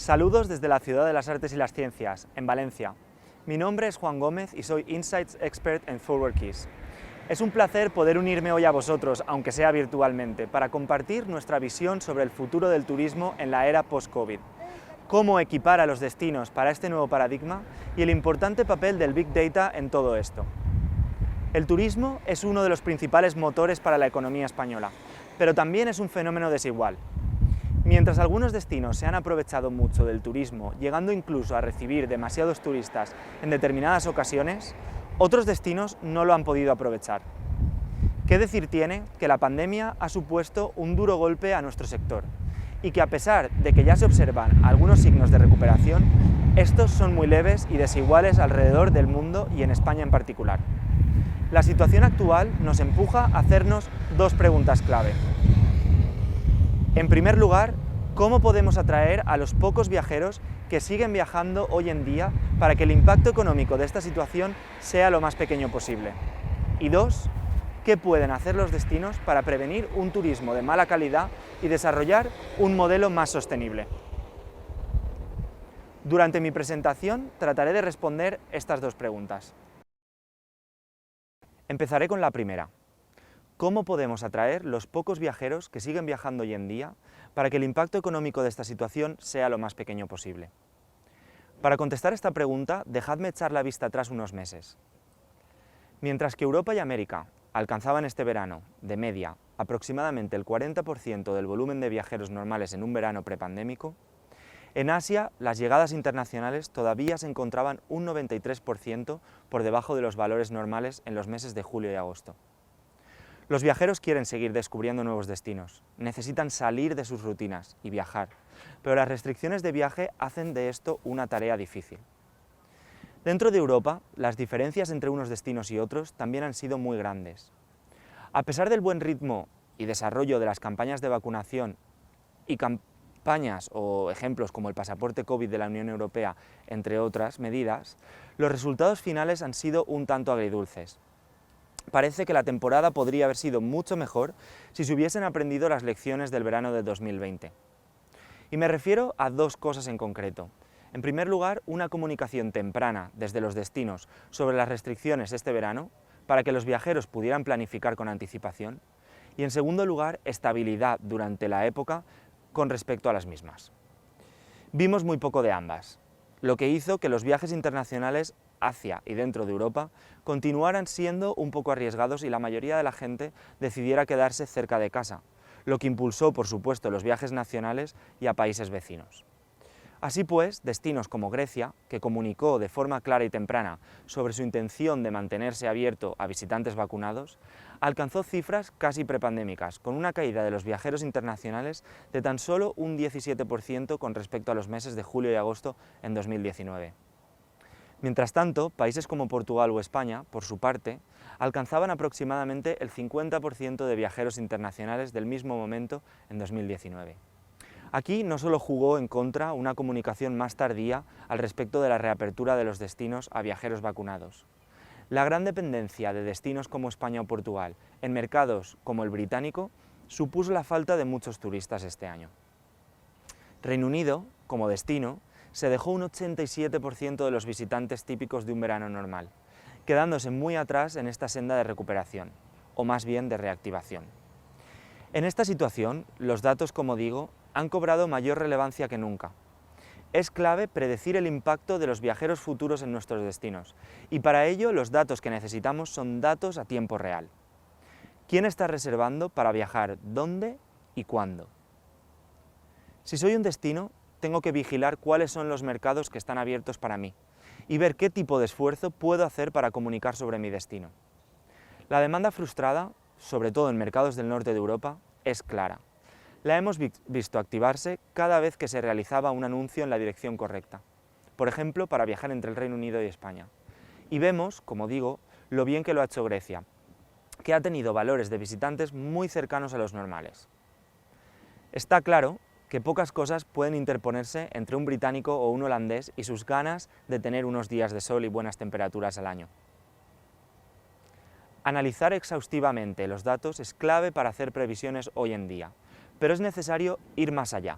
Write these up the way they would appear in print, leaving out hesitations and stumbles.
Saludos desde la Ciudad de las Artes y las Ciencias, en Valencia. Mi nombre es Juan Gómez y soy Insights Expert en Forward Keys. Es un placer poder unirme hoy a vosotros, aunque sea virtualmente, para compartir nuestra visión sobre el futuro del turismo en la era post-COVID, cómo equipar a los destinos para este nuevo paradigma y el importante papel del Big Data en todo esto. El turismo es uno de los principales motores para la economía española, pero también es un fenómeno desigual. Mientras algunos destinos se han aprovechado mucho del turismo, llegando incluso a recibir demasiados turistas en determinadas ocasiones, otros destinos no lo han podido aprovechar. ¿Qué decir tiene que la pandemia ha supuesto un duro golpe a nuestro sector y que a pesar de que ya se observan algunos signos de recuperación, estos son muy leves y desiguales alrededor del mundo y en España en particular? La situación actual nos empuja a hacernos dos preguntas clave. En primer lugar, ¿cómo podemos atraer a los pocos viajeros que siguen viajando hoy en día para que el impacto económico de esta situación sea lo más pequeño posible? Y dos, ¿qué pueden hacer los destinos para prevenir un turismo de mala calidad y desarrollar un modelo más sostenible? Durante mi presentación trataré de responder estas dos preguntas. Empezaré con la primera. ¿Cómo podemos atraer los pocos viajeros que siguen viajando hoy en día para que el impacto económico de esta situación sea lo más pequeño posible? Para contestar esta pregunta, dejadme echar la vista atrás unos meses. Mientras que Europa y América alcanzaban este verano, de media, aproximadamente el 40% del volumen de viajeros normales en un verano prepandémico, en Asia las llegadas internacionales todavía se encontraban un 93% por debajo de los valores normales en los meses de julio y agosto. Los viajeros quieren seguir descubriendo nuevos destinos, necesitan salir de sus rutinas y viajar, pero las restricciones de viaje hacen de esto una tarea difícil. Dentro de Europa, las diferencias entre unos destinos y otros también han sido muy grandes. A pesar del buen ritmo y desarrollo de las campañas de vacunación y campañas o ejemplos como el pasaporte COVID de la Unión Europea, entre otras medidas, los resultados finales han sido un tanto agridulces. Parece que la temporada podría haber sido mucho mejor si se hubiesen aprendido las lecciones del verano de 2020. Y me refiero a dos cosas en concreto. En primer lugar, una comunicación temprana desde los destinos sobre las restricciones este verano, para que los viajeros pudieran planificar con anticipación. Y en segundo lugar, estabilidad durante la época con respecto a las mismas. Vimos muy poco de ambas, lo que hizo que los viajes internacionales hacia y dentro de Europa continuaran siendo un poco arriesgados y la mayoría de la gente decidiera quedarse cerca de casa, lo que impulsó, por supuesto, los viajes nacionales y a países vecinos. Así pues, destinos como Grecia, que comunicó de forma clara y temprana sobre su intención de mantenerse abierto a visitantes vacunados, alcanzó cifras casi prepandémicas, con una caída de los viajeros internacionales de tan solo un 17% con respecto a los meses de julio y agosto en 2019. Mientras tanto, países como Portugal o España, por su parte, alcanzaban aproximadamente el 50% de viajeros internacionales del mismo momento en 2019. Aquí no solo jugó en contra una comunicación más tardía al respecto de la reapertura de los destinos a viajeros vacunados. La gran dependencia de destinos como España o Portugal en mercados como el británico supuso la falta de muchos turistas este año. Reino Unido, como destino, se dejó un 87% de los visitantes típicos de un verano normal, quedándose muy atrás en esta senda de recuperación, o más bien de reactivación. En esta situación, los datos, como digo, han cobrado mayor relevancia que nunca. Es clave predecir el impacto de los viajeros futuros en nuestros destinos, y para ello los datos que necesitamos son datos a tiempo real. ¿Quién está reservando para viajar dónde y cuándo? Si soy un destino, tengo que vigilar cuáles son los mercados que están abiertos para mí y ver qué tipo de esfuerzo puedo hacer para comunicar sobre mi destino. La demanda frustrada, sobre todo en mercados del norte de Europa, es clara. La hemos visto activarse cada vez que se realizaba un anuncio en la dirección correcta, por ejemplo, para viajar entre el Reino Unido y España. Y vemos, como digo, lo bien que lo ha hecho Grecia, que ha tenido valores de visitantes muy cercanos a los normales. Está claro que pocas cosas pueden interponerse entre un británico o un holandés y sus ganas de tener unos días de sol y buenas temperaturas al año. Analizar exhaustivamente los datos es clave para hacer previsiones hoy en día, pero es necesario ir más allá,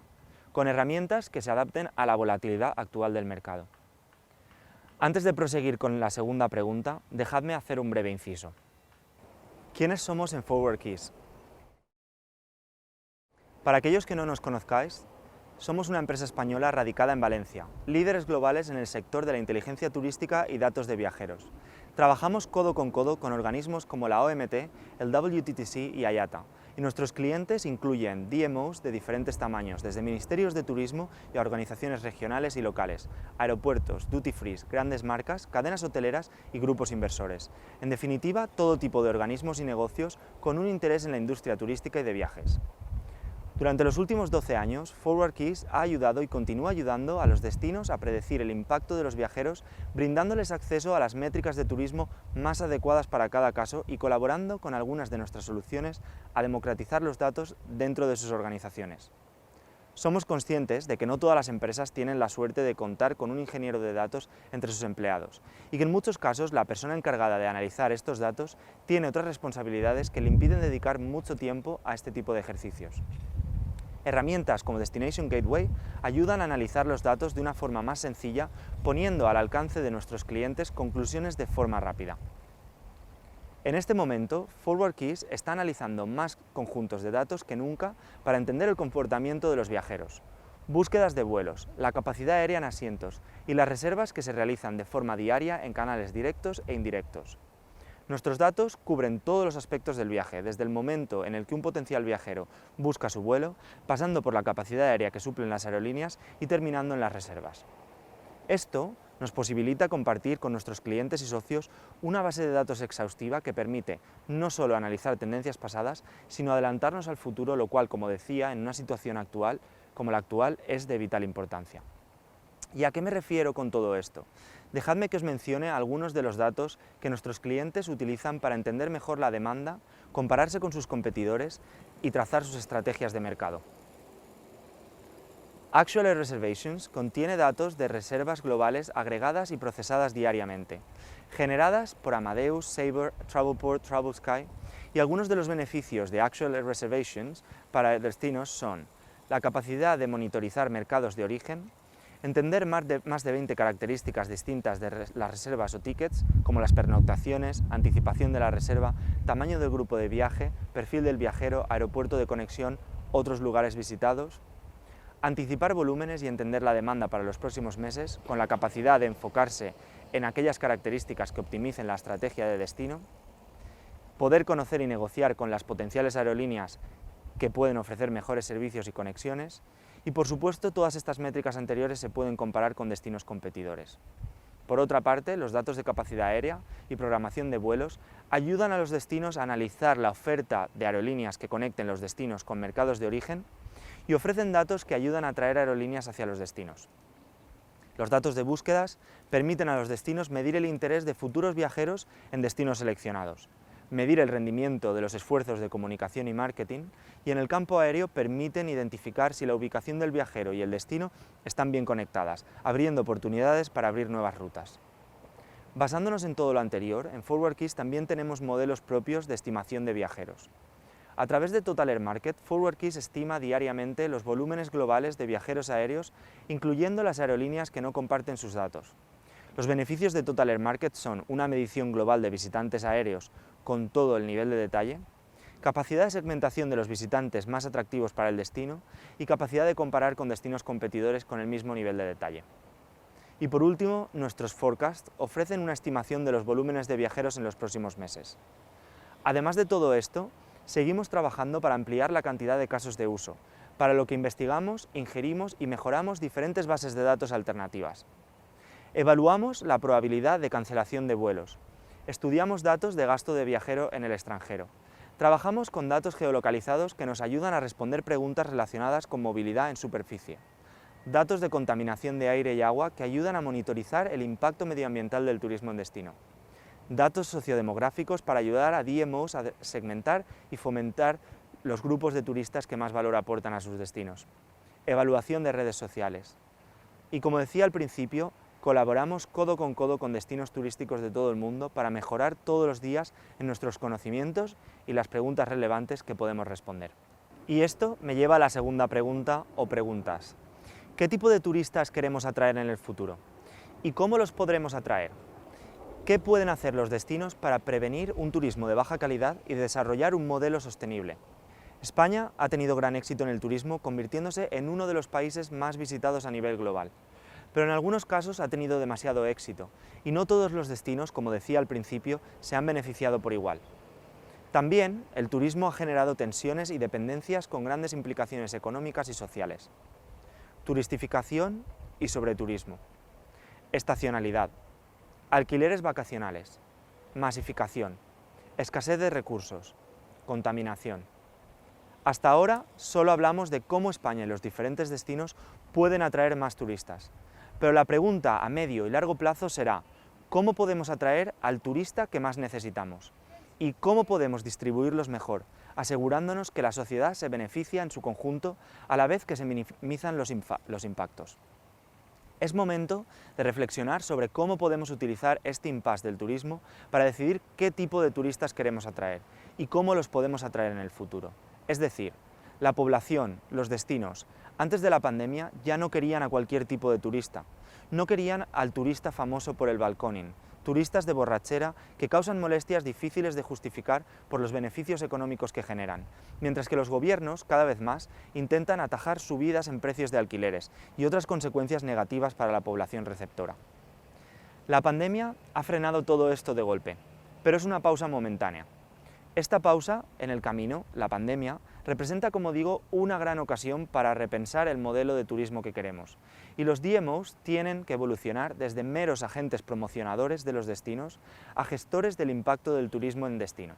con herramientas que se adapten a la volatilidad actual del mercado. Antes de proseguir con la segunda pregunta, dejadme hacer un breve inciso. ¿Quiénes somos en ForwardKeys? Para aquellos que no nos conozcáis, somos una empresa española radicada en Valencia, líderes globales en el sector de la inteligencia turística y datos de viajeros. Trabajamos codo con organismos como la OMT, el WTTC y IATA, y nuestros clientes incluyen DMOs de diferentes tamaños, desde ministerios de turismo y a organizaciones regionales y locales, aeropuertos, duty free, grandes marcas, cadenas hoteleras y grupos inversores. En definitiva, todo tipo de organismos y negocios con un interés en la industria turística y de viajes. Durante los últimos 12 años, ForwardKeys ha ayudado y continúa ayudando a los destinos a predecir el impacto de los viajeros, brindándoles acceso a las métricas de turismo más adecuadas para cada caso y colaborando con algunas de nuestras soluciones a democratizar los datos dentro de sus organizaciones. Somos conscientes de que no todas las empresas tienen la suerte de contar con un ingeniero de datos entre sus empleados y que en muchos casos la persona encargada de analizar estos datos tiene otras responsabilidades que le impiden dedicar mucho tiempo a este tipo de ejercicios. Herramientas como Destination Gateway ayudan a analizar los datos de una forma más sencilla, poniendo al alcance de nuestros clientes conclusiones de forma rápida. En este momento, ForwardKeys está analizando más conjuntos de datos que nunca para entender el comportamiento de los viajeros, búsquedas de vuelos, la capacidad aérea en asientos y las reservas que se realizan de forma diaria en canales directos e indirectos. Nuestros datos cubren todos los aspectos del viaje, desde el momento en el que un potencial viajero busca su vuelo, pasando por la capacidad aérea que suplen las aerolíneas y terminando en las reservas. Esto nos posibilita compartir con nuestros clientes y socios una base de datos exhaustiva que permite no solo analizar tendencias pasadas, sino adelantarnos al futuro, lo cual, como decía, en una situación actual como la actual es de vital importancia. ¿Y a qué me refiero con todo esto? Dejadme que os mencione algunos de los datos que nuestros clientes utilizan para entender mejor la demanda, compararse con sus competidores y trazar sus estrategias de mercado. Actual Air Reservations contiene datos de reservas globales agregadas y procesadas diariamente, generadas por Amadeus, Sabre, Travelport, Travelsky, y algunos de los beneficios de Actual Air Reservations para destinos son la capacidad de monitorizar mercados de origen, entender más de 20 características distintas de las reservas o tickets, como las pernoctaciones, anticipación de la reserva, tamaño del grupo de viaje, perfil del viajero, aeropuerto de conexión, otros lugares visitados. Anticipar volúmenes y entender la demanda para los próximos meses, con la capacidad de enfocarse en aquellas características que optimicen la estrategia de destino. Poder conocer y negociar con las potenciales aerolíneas que pueden ofrecer mejores servicios y conexiones. Y por supuesto, todas estas métricas anteriores se pueden comparar con destinos competidores. Por otra parte, los datos de capacidad aérea y programación de vuelos ayudan a los destinos a analizar la oferta de aerolíneas que conecten los destinos con mercados de origen y ofrecen datos que ayudan a atraer aerolíneas hacia los destinos. Los datos de búsquedas permiten a los destinos medir el interés de futuros viajeros en destinos seleccionados, medir el rendimiento de los esfuerzos de comunicación y marketing, y en el campo aéreo permiten identificar si la ubicación del viajero y el destino están bien conectadas, abriendo oportunidades para abrir nuevas rutas. Basándonos en todo lo anterior, en ForwardKeys también tenemos modelos propios de estimación de viajeros. A través de Total Air Market, ForwardKeys estima diariamente los volúmenes globales de viajeros aéreos, incluyendo las aerolíneas que no comparten sus datos. Los beneficios de Total Air Market son una medición global de visitantes aéreos con todo el nivel de detalle, capacidad de segmentación de los visitantes más atractivos para el destino y capacidad de comparar con destinos competidores con el mismo nivel de detalle. Y por último, nuestros forecasts ofrecen una estimación de los volúmenes de viajeros en los próximos meses. Además de todo esto, seguimos trabajando para ampliar la cantidad de casos de uso, para lo que investigamos, ingerimos y mejoramos diferentes bases de datos alternativas. Evaluamos la probabilidad de cancelación de vuelos. Estudiamos datos de gasto de viajero en el extranjero. Trabajamos con datos geolocalizados que nos ayudan a responder preguntas relacionadas con movilidad en superficie. Datos de contaminación de aire y agua que ayudan a monitorizar el impacto medioambiental del turismo en destino. Datos sociodemográficos para ayudar a DMOs a segmentar y fomentar los grupos de turistas que más valor aportan a sus destinos. Evaluación de redes sociales. Y como decía al principio, colaboramos codo con destinos turísticos de todo el mundo para mejorar todos los días en nuestros conocimientos y las preguntas relevantes que podemos responder. Y esto me lleva a la segunda pregunta o preguntas. ¿Qué tipo de turistas queremos atraer en el futuro? ¿Y cómo los podremos atraer? ¿Qué pueden hacer los destinos para prevenir un turismo de baja calidad y desarrollar un modelo sostenible? España ha tenido gran éxito en el turismo, convirtiéndose en uno de los países más visitados a nivel global. Pero en algunos casos ha tenido demasiado éxito, y no todos los destinos, como decía al principio, se han beneficiado por igual. También, el turismo ha generado tensiones y dependencias con grandes implicaciones económicas y sociales. Turistificación y sobreturismo. Estacionalidad. Alquileres vacacionales. Masificación. Escasez de recursos. Contaminación. Hasta ahora solo hablamos de cómo España y los diferentes destinos pueden atraer más turistas. Pero la pregunta a medio y largo plazo será: ¿cómo podemos atraer al turista que más necesitamos? ¿Y cómo podemos distribuirlos mejor, asegurándonos que la sociedad se beneficia en su conjunto a la vez que se minimizan los impactos? Es momento de reflexionar sobre cómo podemos utilizar este impasse del turismo para decidir qué tipo de turistas queremos atraer y cómo los podemos atraer en el futuro. Es decir, la población, los destinos, antes de la pandemia ya no querían a cualquier tipo de turista. No querían al turista famoso por el balconing, turistas de borrachera que causan molestias difíciles de justificar por los beneficios económicos que generan, mientras que los gobiernos, cada vez más, intentan atajar subidas en precios de alquileres y otras consecuencias negativas para la población receptora. La pandemia ha frenado todo esto de golpe, pero es una pausa momentánea. Esta pausa en el camino, la pandemia, representa, como digo, una gran ocasión para repensar el modelo de turismo que queremos. Y los DMOs tienen que evolucionar desde meros agentes promocionadores de los destinos a gestores del impacto del turismo en destino.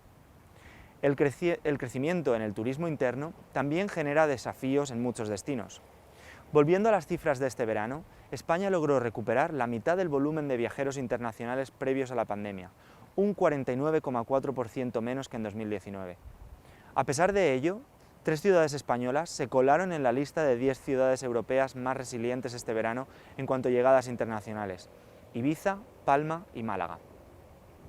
El crecimiento en el turismo interno también genera desafíos en muchos destinos. Volviendo a las cifras de este verano, España logró recuperar la mitad del volumen de viajeros internacionales previos a la pandemia, un 49,4% menos que en 2019. A pesar de ello, 3 ciudades españolas se colaron en la lista de 10 ciudades europeas más resilientes este verano en cuanto a llegadas internacionales: Ibiza, Palma y Málaga.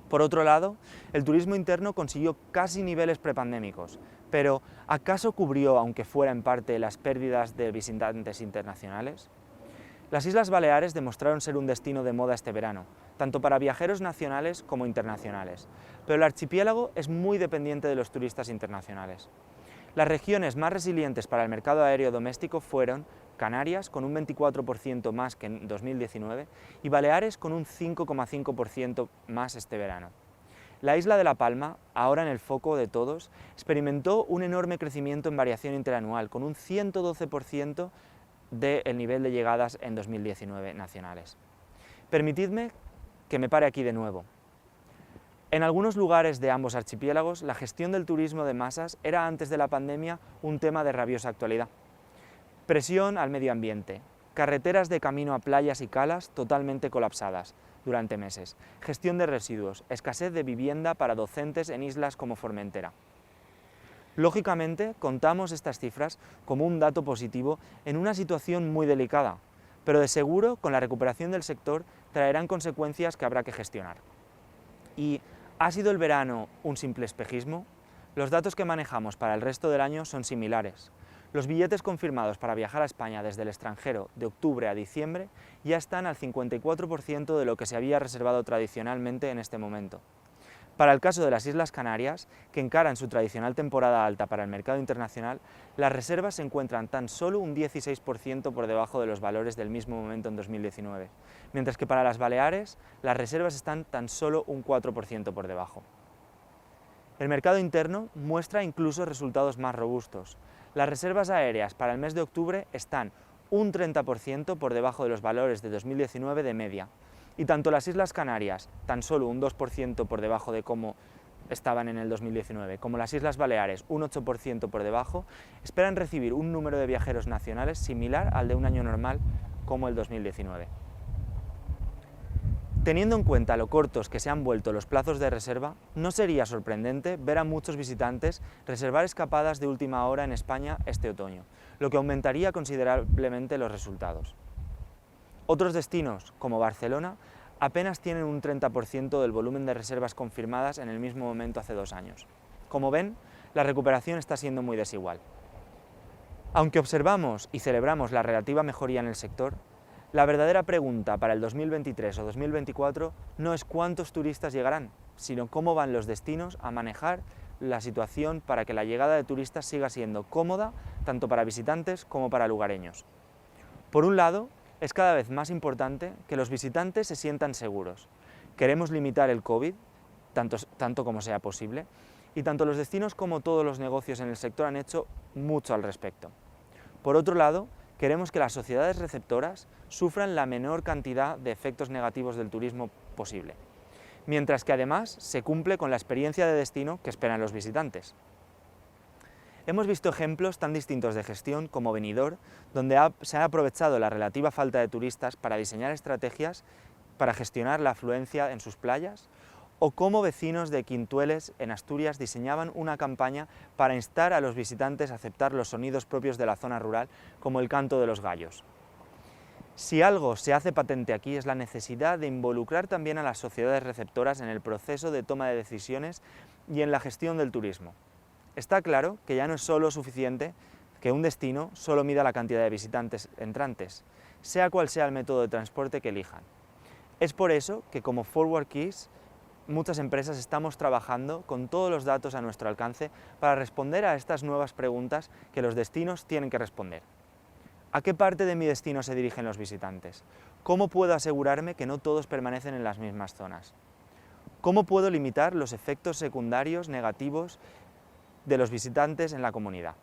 Por otro lado, el turismo interno consiguió casi niveles prepandémicos, pero ¿acaso cubrió, aunque fuera en parte, las pérdidas de visitantes internacionales? Las Islas Baleares demostraron ser un destino de moda este verano, tanto para viajeros nacionales como internacionales, pero el archipiélago es muy dependiente de los turistas internacionales. Las regiones más resilientes para el mercado aéreo doméstico fueron Canarias, con un 24% más que en 2019, y Baleares, con un 5,5% más este verano. La isla de La Palma, ahora en el foco de todos, experimentó un enorme crecimiento en variación interanual, con un 112% del nivel de llegadas en 2019 nacionales. Permitidme que me pare aquí de nuevo. En algunos lugares de ambos archipiélagos, la gestión del turismo de masas era antes de la pandemia un tema de rabiosa actualidad. Presión al medio ambiente, carreteras de camino a playas y calas totalmente colapsadas durante meses, gestión de residuos, escasez de vivienda para docentes en islas como Formentera. Lógicamente, contamos estas cifras como un dato positivo en una situación muy delicada, pero de seguro, con la recuperación del sector, traerán consecuencias que habrá que gestionar. ¿Y ha sido el verano un simple espejismo? Los datos que manejamos para el resto del año son similares. Los billetes confirmados para viajar a España desde el extranjero de octubre a diciembre ya están al 54% de lo que se había reservado tradicionalmente en este momento. Para el caso de las Islas Canarias, que encaran su tradicional temporada alta para el mercado internacional, las reservas se encuentran tan solo un 16% por debajo de los valores del mismo momento en 2019, mientras que para las Baleares las reservas están tan solo un 4% por debajo. El mercado interno muestra incluso resultados más robustos. Las reservas aéreas para el mes de octubre están un 30% por debajo de los valores de 2019 de media, y tanto las Islas Canarias, tan solo un 2% por debajo de cómo estaban en el 2019, como las Islas Baleares, un 8% por debajo, esperan recibir un número de viajeros nacionales similar al de un año normal como el 2019. Teniendo en cuenta lo cortos que se han vuelto los plazos de reserva, no sería sorprendente ver a muchos visitantes reservar escapadas de última hora en España este otoño, lo que aumentaría considerablemente los resultados. Otros destinos, como Barcelona, apenas tienen un 30% del volumen de reservas confirmadas en el mismo momento hace 2 años. Como ven, la recuperación está siendo muy desigual. Aunque observamos y celebramos la relativa mejoría en el sector, la verdadera pregunta para el 2023 o 2024 no es cuántos turistas llegarán, sino cómo van los destinos a manejar la situación para que la llegada de turistas siga siendo cómoda tanto para visitantes como para lugareños. Por un lado, es cada vez más importante que los visitantes se sientan seguros. Queremos limitar el COVID, tanto como sea posible, y tanto los destinos como todos los negocios en el sector han hecho mucho al respecto. Por otro lado, queremos que las sociedades receptoras sufran la menor cantidad de efectos negativos del turismo posible, mientras que además se cumple con la experiencia de destino que esperan los visitantes. Hemos visto ejemplos tan distintos de gestión como Benidorm, donde se ha aprovechado la relativa falta de turistas para diseñar estrategias para gestionar la afluencia en sus playas, o cómo vecinos de Quintueles, en Asturias, diseñaban una campaña para instar a los visitantes a aceptar los sonidos propios de la zona rural, como el canto de los gallos. Si algo se hace patente aquí es la necesidad de involucrar también a las sociedades receptoras en el proceso de toma de decisiones y en la gestión del turismo. Está claro que ya no es solo suficiente que un destino solo mida la cantidad de visitantes entrantes, sea cual sea el método de transporte que elijan. Es por eso que como Forward Keys, muchas empresas estamos trabajando con todos los datos a nuestro alcance para responder a estas nuevas preguntas que los destinos tienen que responder. ¿A qué parte de mi destino se dirigen los visitantes? ¿Cómo puedo asegurarme que no todos permanecen en las mismas zonas? ¿Cómo puedo limitar los efectos secundarios negativos de los visitantes en la comunidad?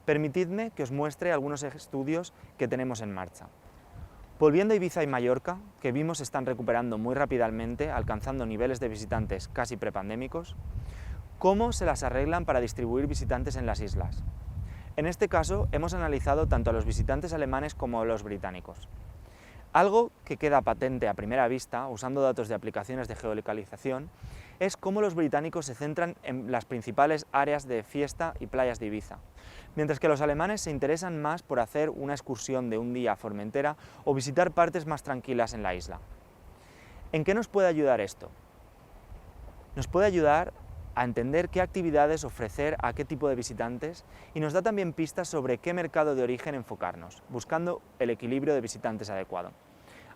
Permitidme que os muestre algunos estudios que tenemos en marcha. Volviendo a Ibiza y Mallorca, que vimos se están recuperando muy rápidamente, alcanzando niveles de visitantes casi prepandémicos, ¿cómo se las arreglan para distribuir visitantes en las islas? En este caso, hemos analizado tanto a los visitantes alemanes como a los británicos. Algo que queda patente a primera vista, usando datos de aplicaciones de geolocalización, es cómo los británicos se centran en las principales áreas de fiesta y playas de Ibiza, mientras que los alemanes se interesan más por hacer una excursión de un día a Formentera o visitar partes más tranquilas en la isla. ¿En qué nos puede ayudar esto? Nos puede ayudar a entender qué actividades ofrecer a qué tipo de visitantes y nos da también pistas sobre qué mercado de origen enfocarnos, buscando el equilibrio de visitantes adecuado.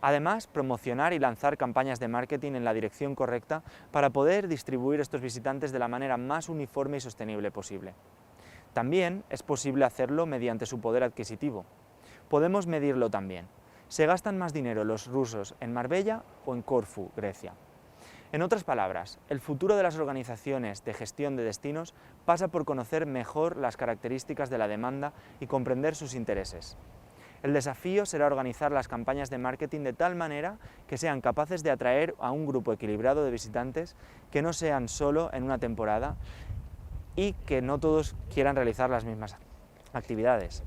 Además, promocionar y lanzar campañas de marketing en la dirección correcta para poder distribuir estos visitantes de la manera más uniforme y sostenible posible. También es posible hacerlo mediante su poder adquisitivo. Podemos medirlo también. ¿Se gastan más dinero los rusos en Marbella o en Corfú, Grecia? En otras palabras, el futuro de las organizaciones de gestión de destinos pasa por conocer mejor las características de la demanda y comprender sus intereses. El desafío será organizar las campañas de marketing de tal manera que sean capaces de atraer a un grupo equilibrado de visitantes que no sean solo en una temporada y que no todos quieran realizar las mismas actividades.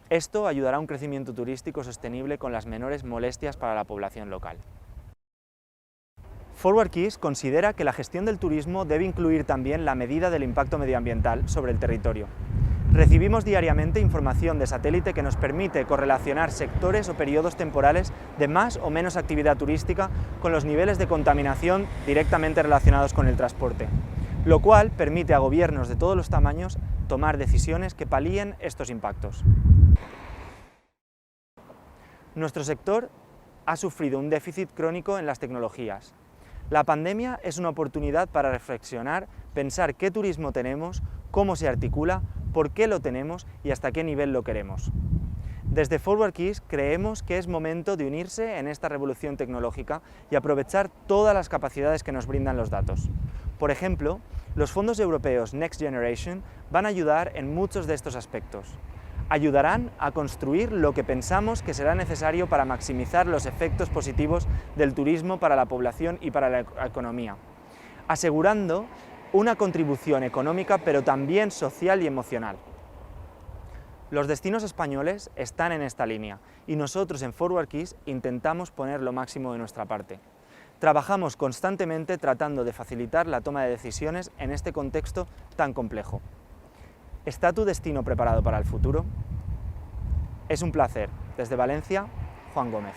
Esto ayudará a un crecimiento turístico sostenible con las menores molestias para la población local. Forward Keys considera que la gestión del turismo debe incluir también la medida del impacto medioambiental sobre el territorio. Recibimos diariamente información de satélite que nos permite correlacionar sectores o periodos temporales de más o menos actividad turística con los niveles de contaminación directamente relacionados con el transporte, lo cual permite a gobiernos de todos los tamaños tomar decisiones que palíen estos impactos. Nuestro sector ha sufrido un déficit crónico en las tecnologías. La pandemia es una oportunidad para reflexionar, pensar qué turismo tenemos, cómo se articula, por qué lo tenemos y hasta qué nivel lo queremos. Desde Forward Keys creemos que es momento de unirse en esta revolución tecnológica y aprovechar todas las capacidades que nos brindan los datos. Por ejemplo, los fondos europeos Next Generation van a ayudar en muchos de estos aspectos. Ayudarán a construir lo que pensamos que será necesario para maximizar los efectos positivos del turismo para la población y para la economía, asegurando una contribución económica pero también social y emocional. Los destinos españoles están en esta línea y nosotros en Forward Keys intentamos poner lo máximo de nuestra parte. Trabajamos constantemente tratando de facilitar la toma de decisiones en este contexto tan complejo. ¿Está tu destino preparado para el futuro? Es un placer. Desde Valencia, Juan Gómez.